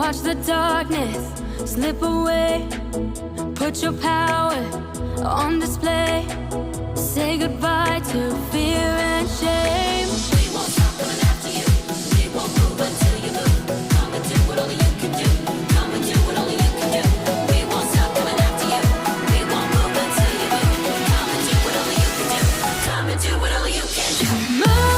Watch the darkness slip away. Put your power on display. Say goodbye to fear and shame. We won't stop coming after you. We won't move until you move. Come and do what only you can do. Come and do what only you can do. We won't stop coming after you. We won't move until you move. Come and do what only you can do. Come and do what only you can do. Move.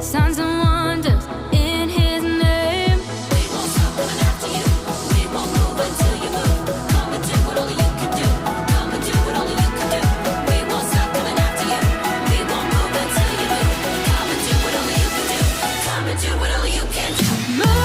Signs and wonders in his name. We won't stop coming after you. We won't move until you move. Come and do what only you can do. Come and do what only you can do. We won't stop coming after you. We won't move until you move. Come and do what only you can do. Come and do what only you can do. Move.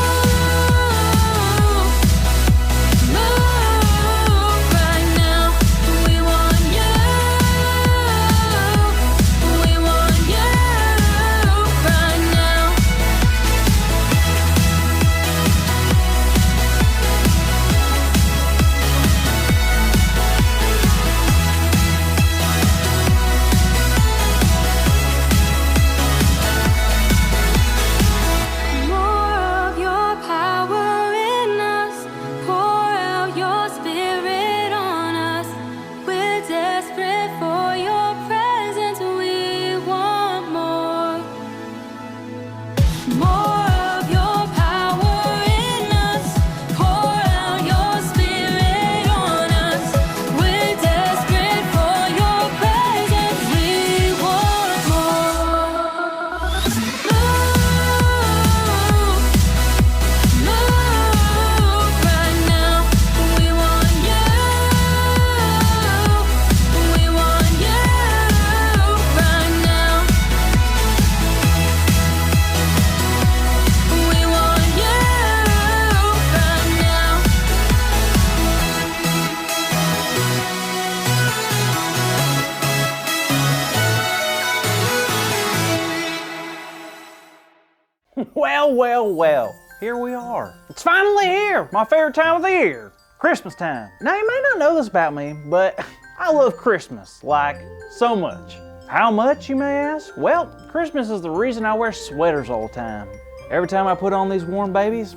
Well, here we are. It's finally here, my favorite time of the year, Christmas time. Now you may not know this about me, but I love Christmas, like so much. How much, you may ask? Well, Christmas is the reason I wear sweaters all the time. Every time I put on these warm babies,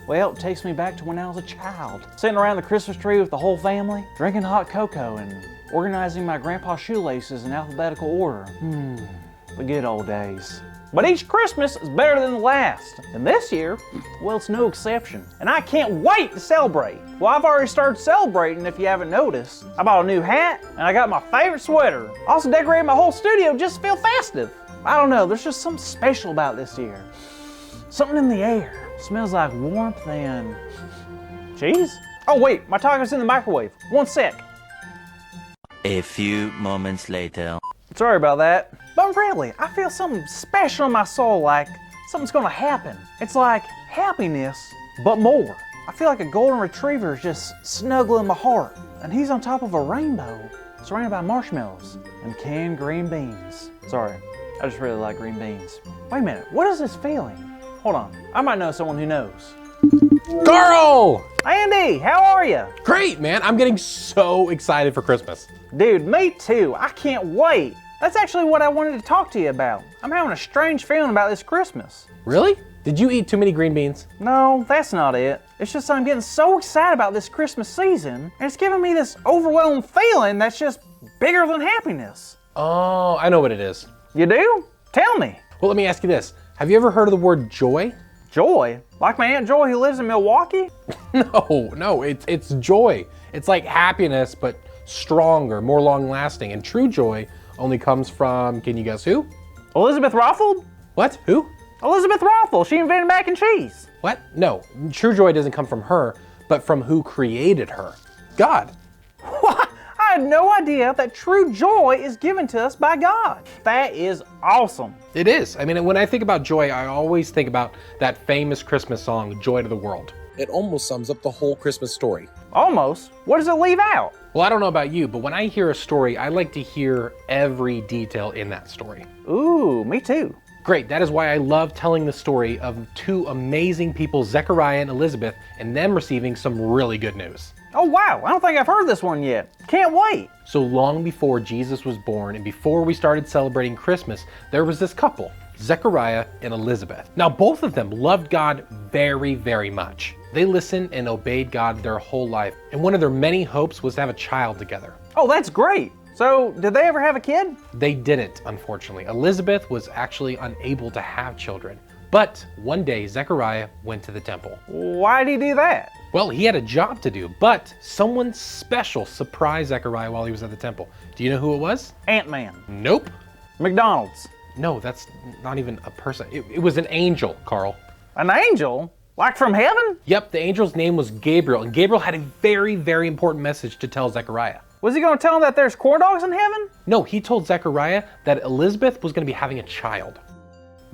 well, it takes me back to when I was a child. Sitting around the Christmas tree with the whole family, drinking hot cocoa and organizing my grandpa's shoelaces in alphabetical order. The good old days. But each Christmas is better than the last. And this year, well, it's no exception. And I can't wait to celebrate. Well, I've already started celebrating if you haven't noticed. I bought a new hat and I got my favorite sweater. I also decorated my whole studio just to feel festive. I don't know, there's just something special about this year. Something in the air. Smells like warmth and cheese. Oh wait, my taco's in the microwave. One sec. A few moments later. Sorry about that. But really, I feel something special in my soul, like something's gonna happen. It's like happiness, but more. I feel like a golden retriever is just snuggling my heart, and he's on top of a rainbow, surrounded by marshmallows and canned green beans. Sorry, I just really like green beans. Wait a minute, what is this feeling? Hold on, I might know someone who knows. Carl! Andy, how are you? Great, man. I'm getting so excited for Christmas. Dude, me too. I can't wait. That's actually what I wanted to talk to you about. I'm having a strange feeling about this Christmas. Really? Did you eat too many green beans? No, that's not it. It's just I'm getting so excited about this Christmas season, and it's giving me this overwhelming feeling that's just bigger than happiness. Oh, I know what it is. You do? Tell me. Well, let me ask you this. Have you ever heard of the word joy? Joy? Like my Aunt Joy who lives in Milwaukee? No, it's joy. It's like happiness, but stronger, more long-lasting. And true joy only comes from, can you guess who? Elizabeth Raffald? What? Who? Elizabeth Raffald. She invented mac and cheese. What? No, true joy doesn't come from her, but from who created her. God. What? I I had no idea that true joy is given to us by God. That is awesome. It is. I mean, when I think about joy, I always think about that famous Christmas song, Joy to the World. It almost sums up the whole Christmas story. Almost. What does it leave out? Well, I don't know about you, but when I hear a story, I like to hear every detail in that story. Ooh, me too. Great, that is why I love telling the story of two amazing people, Zechariah and Elizabeth, and them receiving some really good news. Oh wow, I don't think I've heard this one yet. Can't wait. So long before Jesus was born and before we started celebrating Christmas, there was this couple, Zechariah and Elizabeth. Now both of them loved God very, very much. They listened and obeyed God their whole life, and one of their many hopes was to have a child together. Oh, that's great. So, did they ever have a kid? They didn't, unfortunately. Elizabeth was actually unable to have children. But one day, Zechariah went to the temple. Why did he do that? Well, he had a job to do, but someone special surprised Zechariah while he was at the temple. Do you know who it was? Ant-Man. Nope. McDonald's. No, that's not even a person. It was an angel, Carl. An angel? Like from heaven? Yep, the angel's name was Gabriel, and Gabriel had a very, very important message to tell Zechariah. Was he going to tell him that there's corn dogs in heaven? No, he told Zechariah that Elizabeth was going to be having a child.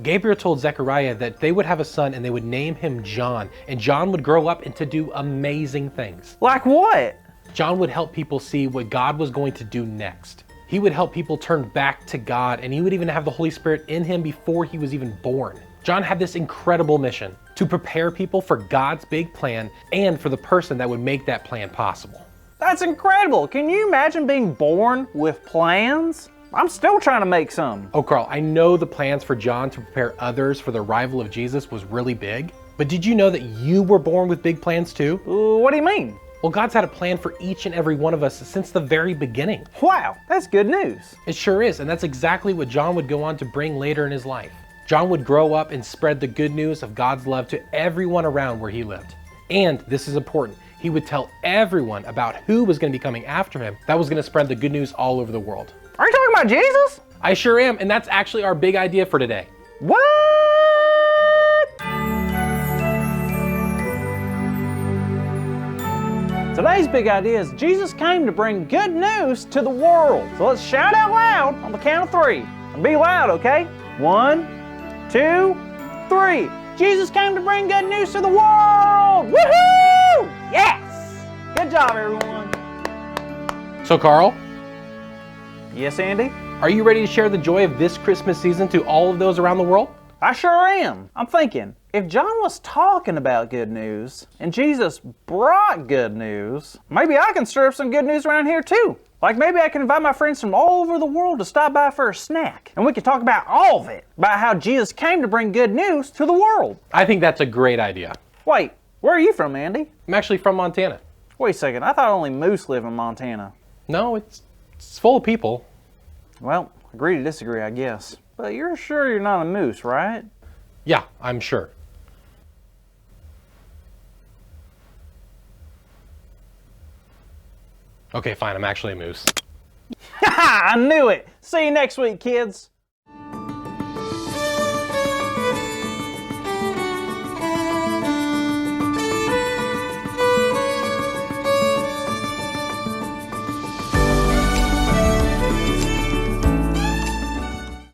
Gabriel told Zechariah that they would have a son and they would name him John, and John would grow up and to do amazing things. Like what? John would help people see what God was going to do next. He would help people turn back to God, and he would even have the Holy Spirit in him before he was even born. John had this incredible mission to prepare people for God's big plan and for the person that would make that plan possible. That's incredible. Can you imagine being born with plans? I'm still trying to make some. Oh, Carl, I know the plans for John to prepare others for the arrival of Jesus was really big, but did you know that you were born with big plans too? What do you mean? Well, God's had a plan for each and every one of us since the very beginning. Wow, that's good news. It sure is, and that's exactly what John would go on to bring later in his life. John would grow up and spread the good news of God's love to everyone around where he lived. And this is important. He would tell everyone about who was going to be coming after him that was going to spread the good news all over the world. Are you talking about Jesus? I sure am, and that's actually our big idea for today. What? Today's big idea is Jesus came to bring good news to the world. So let's shout out loud on the count of 3. And be loud, okay? 1, 2, 3. Jesus came to bring good news to the world! Woohoo! Yes! Good job, everyone. So, Carl, Yes, Andy? are you ready to share the joy of this Christmas season to all of those around the world? I sure am. I'm thinking, if John was talking about good news and Jesus brought good news, maybe I can stir up some good news around here too. Like maybe I can invite my friends from all over the world to stop by for a snack. And we can talk about all of it, about how Jesus came to bring good news to the world. I think that's a great idea. Wait, where are you from, Andy? I'm actually from Montana. Wait a second, I thought only moose live in Montana. No, it's full of people. Well, agree to disagree, I guess. But you're sure you're not a moose, right? Yeah, I'm sure. Okay, fine, I'm actually a moose. I knew it! See you next week, kids.